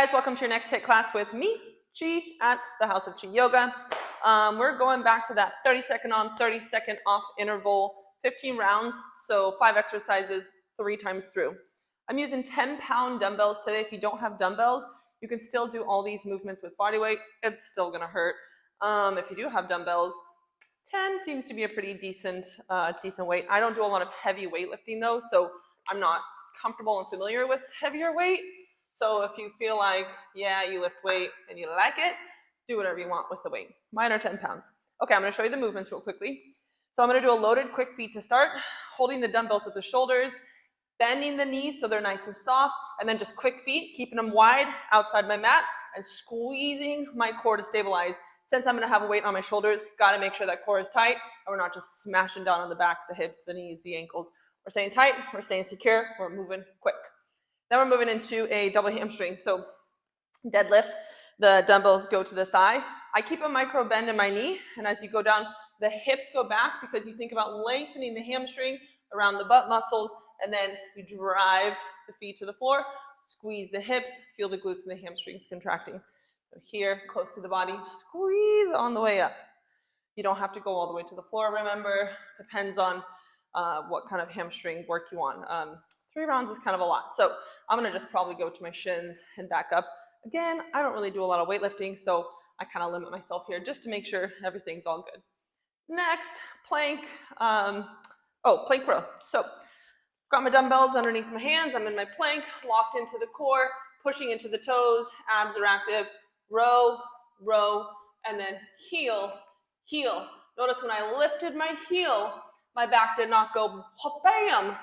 Guys, welcome to your next HIIT class with me, Chi, at the House of Chi Yoga. We're going back to that 30-second on, 30-second off interval, 15 rounds, so 5 exercises, 3 times through. I'm using 10-pound dumbbells today. If you don't have dumbbells, you can still do all these movements with body weight. It's still gonna hurt. If you do have dumbbells, 10 seems to be a pretty decent weight. I don't do a lot of heavy weightlifting though, so I'm not comfortable and familiar with heavier weight. So if you feel like, yeah, you lift weight and you like it, do whatever you want with the weight. Mine are 10 pounds. Okay, I'm gonna show you the movements real quickly. So I'm gonna do a loaded quick feet to start, holding the dumbbells at the shoulders, bending the knees so they're nice and soft, and then just quick feet, keeping them wide outside my mat and squeezing my core to stabilize. Since I'm gonna have a weight on my shoulders, gotta make sure that core is tight and we're not just smashing down on the back, the hips, the knees, the ankles. We're staying tight, we're staying secure, we're moving quick. Then we're moving into a double hamstring. So deadlift, the dumbbells go to the thigh. I keep a micro bend in my knee, and as you go down, the hips go back because you think about lengthening the hamstring around the butt muscles, and then you drive the feet to the floor, squeeze the hips, feel the glutes and the hamstrings contracting. So here, close to the body, squeeze on the way up. You don't have to go all the way to the floor, remember. Depends on what kind of hamstring work you want. 3 rounds is kind of a lot. So I'm gonna just probably go to my shins and back up. Again, I don't really do a lot of weightlifting, so I kind of limit myself here just to make sure everything's all good. Next, plank, plank row. So got my dumbbells underneath my hands. I'm in my plank, locked into the core, pushing into the toes, abs are active. Row, row, and then heel, heel. Notice when I lifted my heel, my back did not go bam.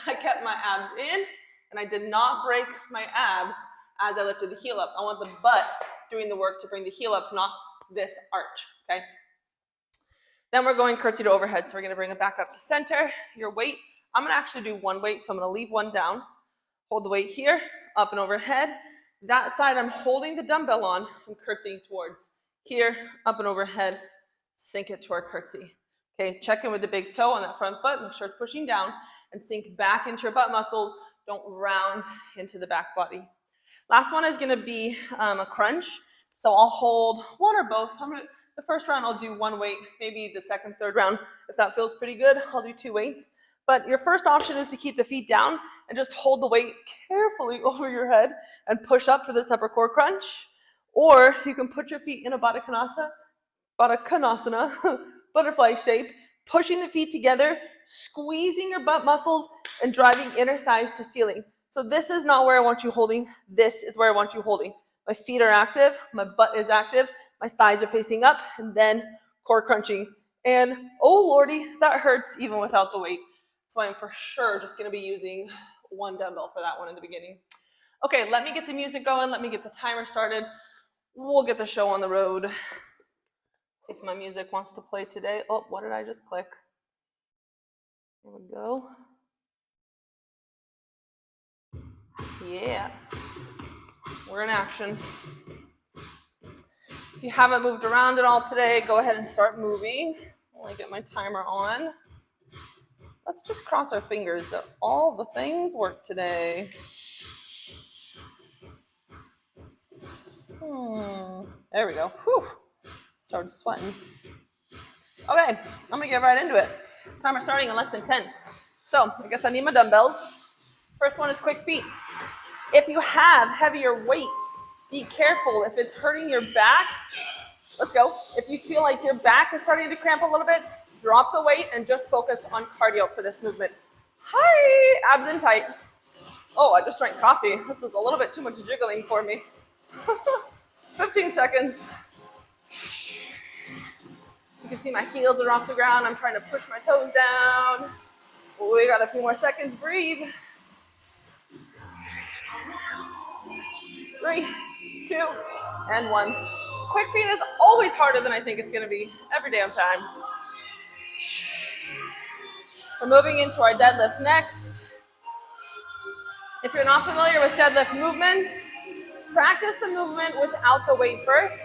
I kept my abs in, and I did not break my abs as I lifted the heel up. I want the butt doing the work to bring the heel up, not this arch, okay? Then we're going curtsy to overhead, so we're gonna bring it back up to center. Your weight, I'm gonna actually do one weight, so I'm gonna leave one down. Hold the weight here, up and overhead. That side I'm holding the dumbbell on and curtsying towards. Here, up and overhead, sink it to our curtsy. Okay, check in with the big toe on that front foot, make sure it's pushing down, and sink back into your butt muscles. Don't round into the back body. Last one is gonna be a crunch. So I'll hold one or both. The first round I'll do one weight, maybe the second, third round. If that feels pretty good, I'll do 2 weights. But your first option is to keep the feet down and just hold the weight carefully over your head and push up for this upper core crunch. Or you can put your feet in a Baddha Konasana, butterfly shape, pushing the feet together, squeezing your butt muscles, and driving inner thighs to ceiling. So this is not where I want you holding. This is where I want you holding. My feet are active, my butt is active, my thighs are facing up, and then core crunching. And oh lordy, that hurts even without the weight. So I'm for sure just gonna be using one dumbbell for that one in the beginning. Okay, let me get the music going, let me get the timer started. We'll get the show on the road. See if my music wants to play today. Oh, what did I just click? Here we go. Yeah, we're in action. If you haven't moved around at all today, go ahead and start moving. While I get my timer on. Let's just cross our fingers that all the things work today. There we go. Whew. Started sweating. Okay, I'm gonna get right into it. Timer starting in less than 10. So I guess I need my dumbbells. First one is quick feet. If you have heavier weights, be careful. If it's hurting your back, let's go. If you feel like your back is starting to cramp a little bit, drop the weight and just focus on cardio for this movement. Hi, abs in tight. Oh, I just drank coffee. This is a little bit too much jiggling for me. 15 seconds. You can see my heels are off the ground. I'm trying to push my toes down. We got a few more seconds. Breathe. 3, 2, and 1. Quick feet is always harder than I think it's gonna be every damn time. We're moving into our deadlifts next. If you're not familiar with deadlift movements, practice the movement without the weight first.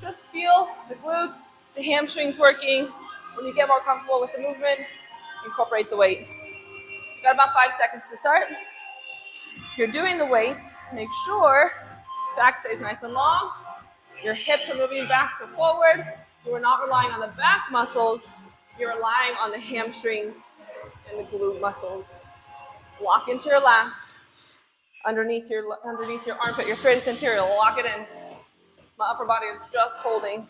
Just feel the glutes, the hamstrings working. When you get more comfortable with the movement, incorporate the weight. Got about 5 seconds to start. If you're doing the weights, make sure Back stays nice and long. Your hips are moving back to forward. You are not relying on the back muscles. You're relying on the hamstrings and the glute muscles. Lock into your lats. Underneath your armpit, your straightest interior. Lock it in. My upper body is just holding.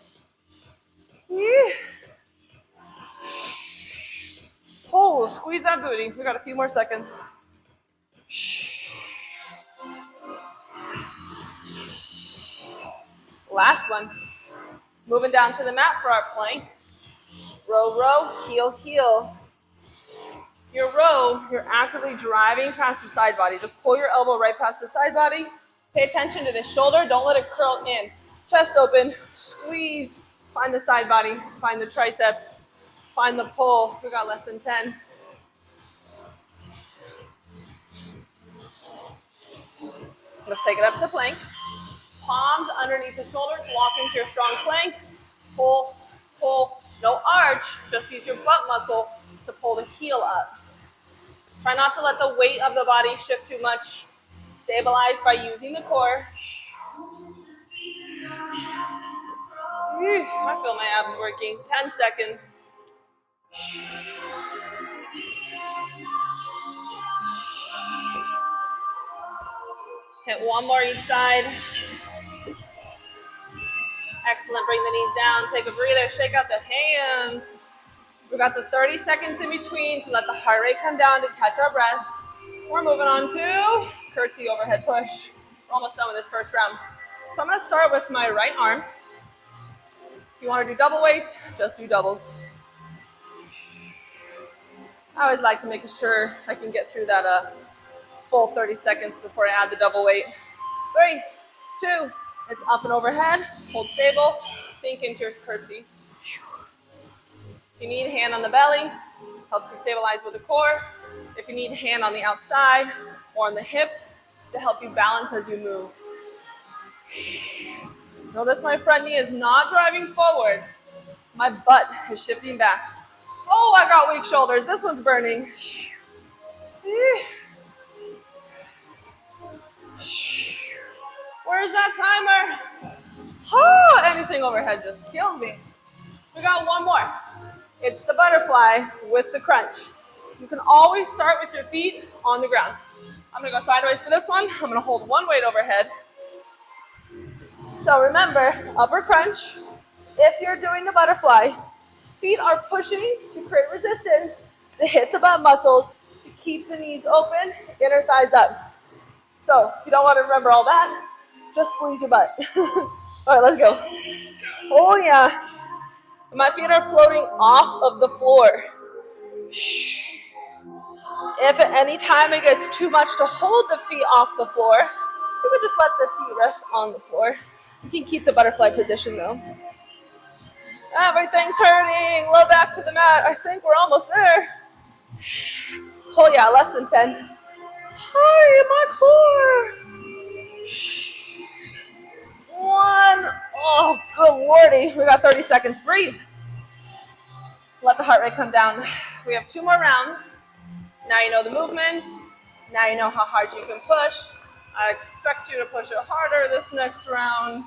Oh, squeeze that booty. We got a few more seconds. Last one. Moving down to the mat for our plank. Row, row, heel, heel. Your row, you're actively driving past the side body. Just pull your elbow right past the side body. Pay attention to the shoulder. Don't let it curl in. Chest open. Squeeze. Find the side body. Find the triceps. Find the pull. We got less than 10. Let's take it up to plank. Palms underneath the shoulders. Lock into your strong plank. Pull, pull. No arch. Just use your butt muscle to pull the heel up. Try not to let the weight of the body shift too much. Stabilize by using the core. I feel my abs working. 10 seconds. Hit one more each side. Excellent. Bring the knees down. Take a breather. Shake out the hands. We got the 30 seconds in between to let the heart rate come down to catch our breath. We're moving on to curtsy overhead push. We're almost done with this first round. So I'm going to start with my right arm. If you want to do double weight, just do doubles. I always like to make sure I can get through that full 30 seconds before I add the double weight. 3, 2, it's up and overhead. Hold stable. Sink into your curtsy. If you need a hand on the belly, helps you stabilize with the core. If you need a hand on the outside or on the hip to help you balance as you move. Notice my front knee is not driving forward. My butt is shifting back. Oh, I got weak shoulders. This one's burning. Where's that timer? Oh, anything overhead just kills me. We got one more. It's the butterfly with the crunch. You can always start with your feet on the ground. I'm going to go sideways for this one. I'm going to hold one weight overhead. So remember, upper crunch. If you're doing the butterfly, feet are pushing to create resistance to hit the butt muscles, to keep the knees open, inner thighs up. So if you don't want to remember all that, just squeeze your butt. All right, let's go. Oh, yeah. My feet are floating off of the floor. If at any time it gets too much to hold the feet off the floor, you can just let the feet rest on the floor. You can keep the butterfly position though. Everything's hurting. Low back to the mat. I think we're almost there. Oh yeah, less than 10. Hi, my core. 1. Oh, good lordy. We got 30 seconds. Breathe. Let the heart rate come down. We have 2 more rounds. Now you know the movements. Now you know how hard you can push. I expect you to push it harder this next round.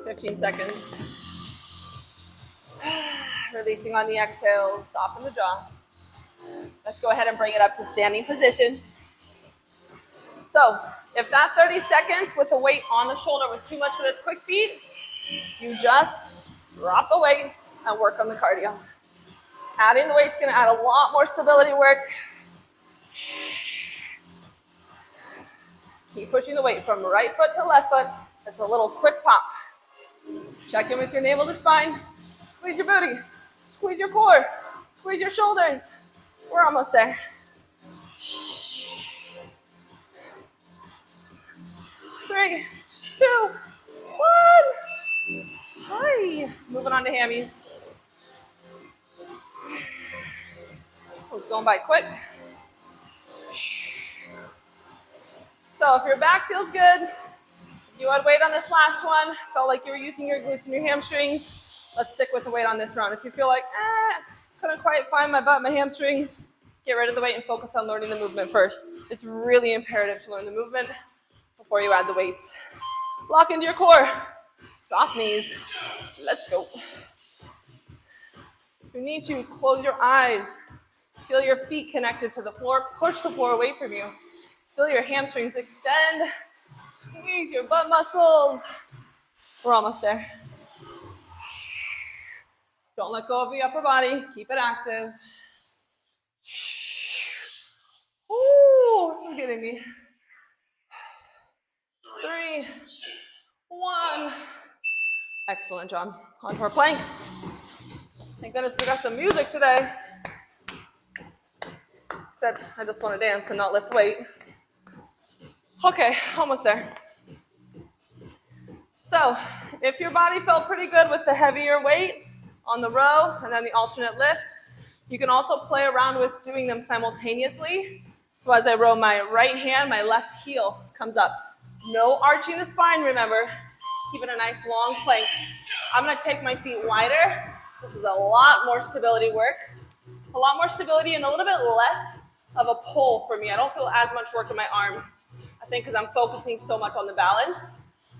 15 seconds. Releasing on the exhale. Soften the jaw. Let's go ahead and bring it up to standing position. So, if that 30 seconds with the weight on the shoulder was too much for this quick feed, you just drop the weight and work on the cardio. Adding the weight's going to add a lot more stability work. Keep pushing the weight from right foot to left foot. It's a little quick pop. Check in with your navel to spine. Squeeze your booty. Squeeze your core. Squeeze your shoulders. We're almost there. 3, 2, 1. Hi. Moving on to hammies. This one's going by quick. So if your back feels good, you had weight on this last one, felt like you were using your glutes and your hamstrings, let's stick with the weight on this round. If you feel like, couldn't quite find my butt, my hamstrings, get rid of the weight and focus on learning the movement first. It's really imperative to learn the movement before you add the weights. Lock into your core. Soft knees. Let's go. If you need to, close your eyes. Feel your feet connected to the floor. Push the floor away from you. Feel your hamstrings extend. Squeeze your butt muscles. We're almost there. Don't let go of the upper body. Keep it active. Ooh, this is getting me. 3, 1. Excellent job. Onto our planks. Thank goodness we got some music today. Except I just want to dance and not lift weight. Okay, almost there. So, if your body felt pretty good with the heavier weight on the row and then the alternate lift, you can also play around with doing them simultaneously. So as I row my right hand, my left heel comes up. No arching the spine, remember. Keep it a nice long plank. I'm going to take my feet wider. This is a lot more stability work. A lot more stability and a little bit less of a pull for me. I don't feel as much work in my arm, I think, because I'm focusing so much on the balance.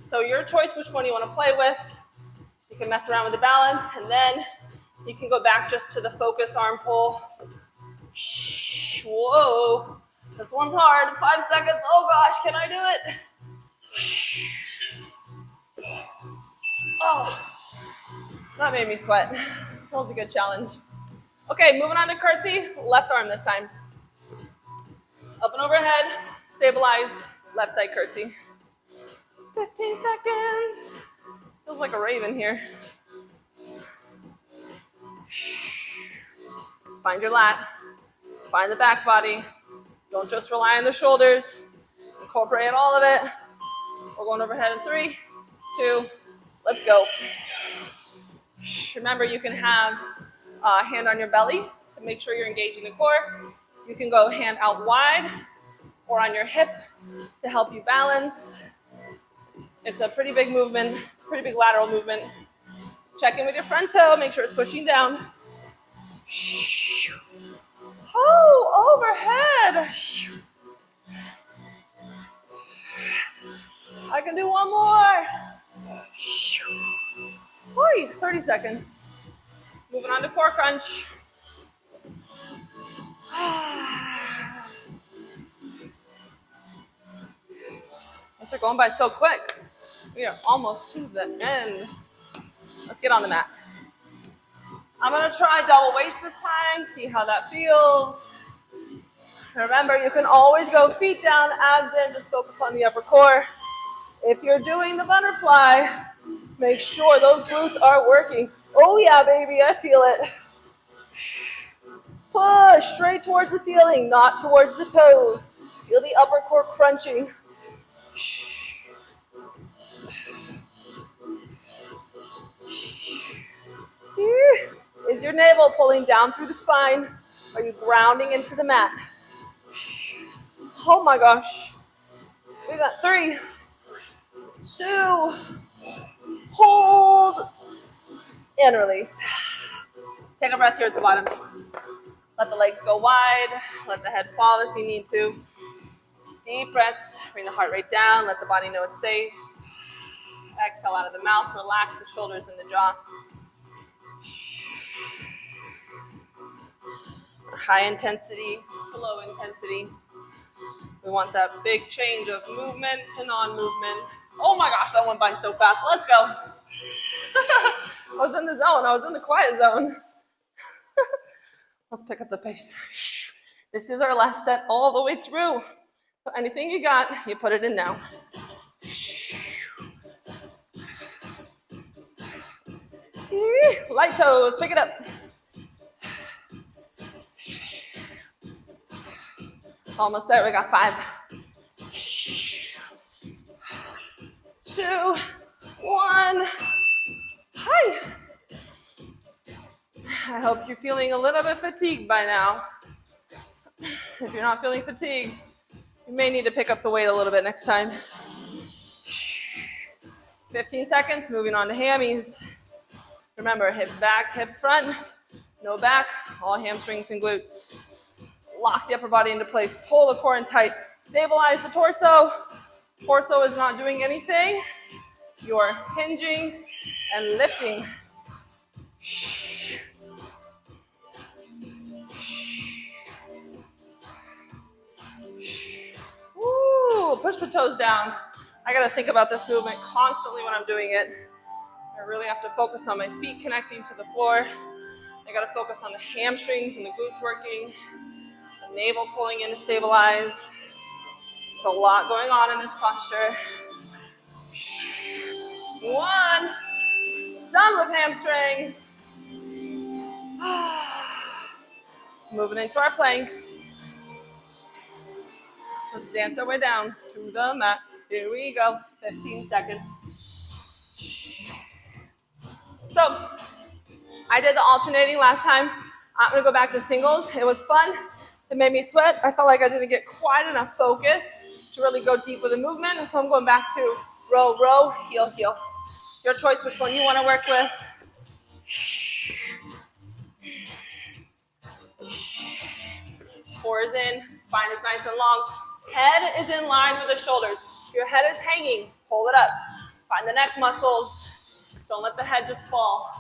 So your choice which one you want to play with. You can mess around with the balance, and then you can go back just to the focused arm pull. Whoa. This one's hard. 5 seconds. Oh gosh, can I do it? Oh, that made me sweat. That was a good challenge. Okay, moving on to curtsy. Left arm this time. Up and overhead. Stabilize. Left side curtsy. 15 seconds. Feels like a raven here. Find your lat. Find the back body. Don't just rely on the shoulders. Incorporate all of it. We're going overhead in 3, 2, let's go. Remember, you can have a hand on your belly to make sure you're engaging the core. You can go hand out wide or on your hip to help you balance. It's a pretty big movement. It's a pretty big lateral movement. Check in with your front toe. Make sure it's pushing down. Oh, overhead. I can do one more. 30 seconds. Moving on to core crunch. They're going by so quick. We are almost to the end. Let's get on the mat. I'm going to try double weights this time, see how that feels. Remember, you can always go feet down, abs in, just focus on the upper core. If you're doing the butterfly, make sure those glutes are working. Oh yeah, baby, I feel it. Push straight towards the ceiling, not towards the toes. Feel the upper core crunching. Is your navel pulling down through the spine? Are you grounding into the mat? Oh my gosh. We got 3, 2, hold, and release. Take a breath here at the bottom. Let the legs go wide. Let the head fall if you need to. Deep breaths. Bring the heart rate down. Let the body know it's safe. Exhale out of the mouth. Relax the shoulders and the jaw. High intensity, low intensity. We want that big change of movement to non-movement. Oh my gosh, that went by so fast. Let's go. I was in the zone. I was in the quiet zone. Let's pick up the pace. This is our last set all the way through. So anything you got, you put it in now. Light toes, pick it up. Almost there, we got 5. 2, 1. Hi. I hope you're feeling a little bit fatigued by now. If you're not feeling fatigued, you may need to pick up the weight a little bit next time. 15 seconds, moving on to hammies. Remember, hips back, hips front, no back, all hamstrings and glutes. Lock the upper body into place, pull the core in tight, stabilize the torso. Torso is not doing anything. You're hinging and lifting. Woo, push the toes down. I gotta think about this movement constantly when I'm doing it. I really have to focus on my feet connecting to the floor. I gotta focus on the hamstrings and the glutes working, the navel pulling in to stabilize. There's a lot going on in this posture. 1, done with hamstrings. Moving into our planks. Let's dance our way down to the mat. Here we go, 15 seconds. So, I did the alternating last time. I'm gonna go back to singles. It was fun. It made me sweat. I felt like I didn't get quite enough focus to really go deep with the movement, and so I'm going back to row, row, heel, heel. Your choice which one you want to work with. 4 is in, spine is nice and long. Head is in line with the shoulders. Your head is hanging, hold it up. Find the neck muscles. Don't let the head just fall.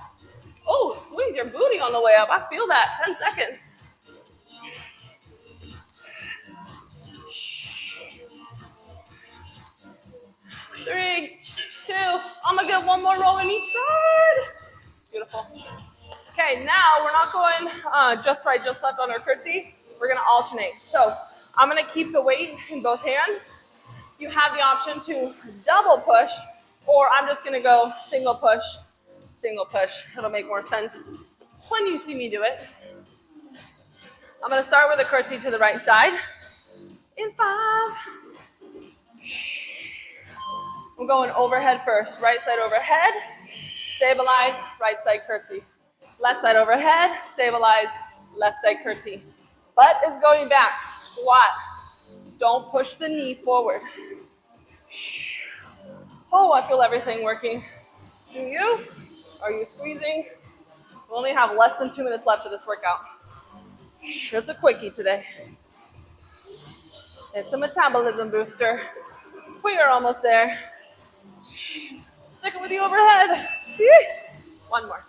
Oh, squeeze your booty on the way up. I feel that, 10 seconds. Three, 2, I'm gonna get one more roll in each side. Beautiful. Okay, now we're not going just right, just left on our curtsy. We're gonna alternate. So I'm gonna keep the weight in both hands. You have the option to double push, or I'm just gonna go single push, single push. It'll make more sense when you see me do it. I'm gonna start with a curtsy to the right side. In 5. I'm going overhead first. Right side overhead, stabilize, right side curtsy. Left side overhead, stabilize, left side curtsy. Butt is going back, squat. Don't push the knee forward. Oh, I feel everything working. Do you? Are you squeezing? We only have less than 2 minutes left of this workout. It's a quickie today. It's a metabolism booster. We are almost there. Stick it with the overhead. 1 more.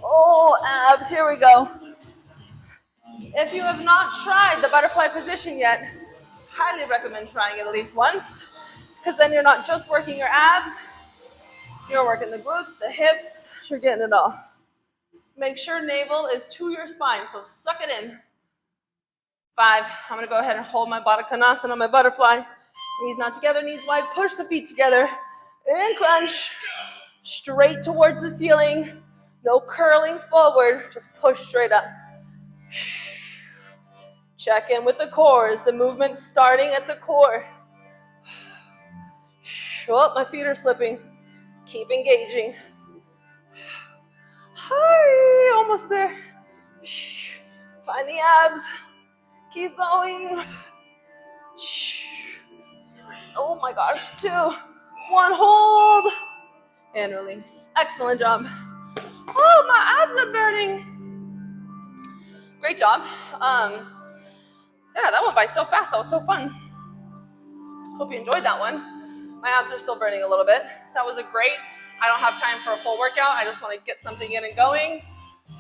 Oh, abs, here we go. If you have not tried the butterfly position yet, highly recommend trying it at least once, because then you're not just working your abs, you're working the glutes, the hips, you're getting it all. Make sure navel is to your spine, so suck it in. 5, I'm gonna go ahead and hold my Baddha Konasana on my butterfly. Knees not together, knees wide, push the feet together. In crunch, straight towards the ceiling. No curling forward, just push straight up. Check in with the core. Is the movement starting at the core? Oh, my feet are slipping. Keep engaging. Hi, almost there. Find the abs. Keep going. Oh my gosh, 2, 1, hold. And release. Excellent job. Oh, my abs are burning. Great job. Yeah, that went by so fast. That was so fun. Hope you enjoyed that one. My abs are still burning a little bit. That was a great. I don't have time for a full workout. I just want to get something in and going.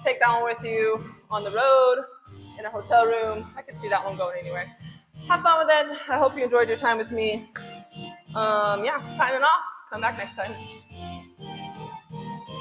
Take that one with you on the road, in a hotel room. I could see that one going anywhere. Have fun with it. I hope you enjoyed your time with me. Yeah, signing off. Come back next time.